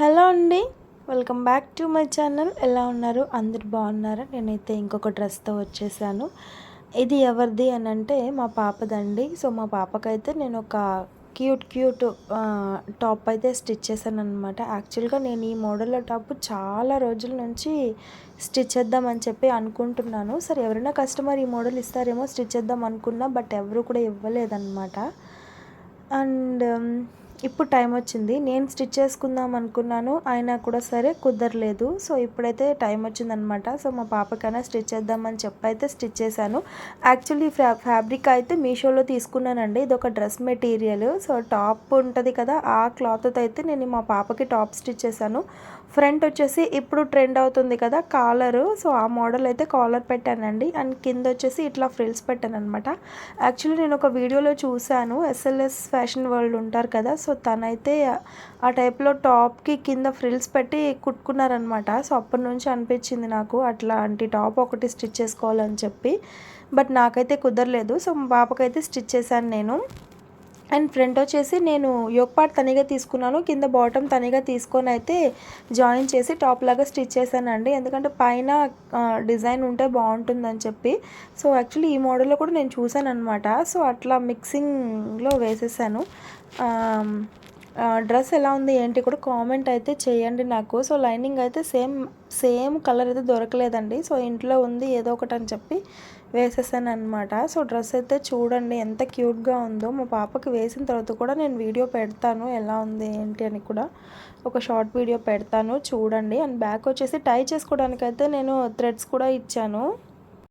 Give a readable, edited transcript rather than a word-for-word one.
Hello అండి, welcome back to my channel. ఎలా ఉన్నారు? అందరు బాగున్నారా? నేనైతే ఇంకొక డ్రెస్తో వచ్చేసాను. ఇది ఎవరిది అని అంటే మా పాపదండి. సో మా పాపకైతే నేను ఒక క్యూట్ టాప్ అయితే స్టిచ్ చేశాను అనమాట. యాక్చువల్గా నేను ఈ మోడల్లో టాప్ చాలా రోజుల నుంచి స్టిచ్ చేద్దామని చెప్పి అనుకుంటున్నాను. సరే ఎవరైనా కస్టమర్ ఈ మోడల్ ఇస్తారేమో స్టిచ్ చేద్దాం అనుకున్నా, బట్ ఎవరు కూడా ఇవ్వలేదన్నమాట. అండ్ ఇప్పుడు టైం వచ్చింది. నేను స్టిచ్ చేసుకుందాం అనుకున్నాను, అయినా కూడా సరే కుదరలేదు. సో ఇప్పుడైతే టైం వచ్చిందనమాట. సో మా పాపకైనా స్టిచ్ చేద్దామని చెప్పి అయితే స్టిచ్ చేశాను. యాక్చువల్లీ ఫ్యాబ్రిక్ అయితే మీషోలో తీసుకున్నానండి. ఇది ఒక డ్రెస్ మెటీరియల్. సో టాప్ ఉంటుంది కదా, ఆ క్లాత్తో అయితే నేను మా పాపకి టాప్ స్టిచ్ చేశాను. ఫ్రంట్ వచ్చేసి ఇప్పుడు ట్రెండ్ అవుతుంది కదా కాలరు, సో ఆ మోడల్ అయితే కాలర్ పెట్టానండి. అండ్ కింద వచ్చేసి ఇట్లా ఫ్రిల్స్ పెట్టాను అనమాట. యాక్చువల్లీ నేను ఒక వీడియోలో చూశాను, ఎస్ఎల్ఎస్ ఫ్యాషన్ వరల్డ్ ఉంటారు కదా, సో తనైతే ఆ టైప్లో టాప్కి కింద ఫ్రిల్స్ పెట్టి కుట్టుకున్నారనమాట. సో అప్పటి నుంచి అనిపించింది నాకు అట్లాంటి టాప్ ఒకటి స్టిచ్ చేసుకోవాలని చెప్పి, బట్ నాకైతే కుదరలేదు. సో మా పాపకైతే స్టిచ్ చేశాను నేను. అండ్ ఫ్రంట్ వచ్చేసి నేను యోక్ పార్ట్ తనిగా తీసుకున్నాను, కింద బాటమ్ తనిగా తీసుకొని అయితే జాయిన్ చేసి టాప్ లాగా స్టిచ్ చేశానండి. ఎందుకంటే పైన డిజైన్ ఉంటే బాగుంటుందని చెప్పి. సో యాక్చువల్లీ ఈ మోడల్లో కూడా నేను చూశాను అనమాట. సో అట్లా మిక్సింగ్లో వేసేసాను. డ్రెస్ ఎలా ఉంది ఏంటి కూడా కామెంట్ అయితే చేయండి నాకు. సో లైనింగ్ అయితే సేమ్ కలర్ అయితే దొరకలేదండి. సో ఇంట్లో ఉంది ఏదో ఒకటి అని చెప్పి వేసేసాను అనమాట. సో డ్రెస్ అయితే చూడండి ఎంత క్యూట్గా ఉందో. మా పాపకి వేసిన తర్వాత కూడా నేను వీడియో పెడతాను ఎలా ఉంది ఏంటి అని కూడా, ఒక షార్ట్ వీడియో పెడతాను చూడండి. అండ్ బ్యాక్ వచ్చేసి టై చేసుకోవడానికి అయితే నేను థ్రెడ్స్ కూడా ఇచ్చాను.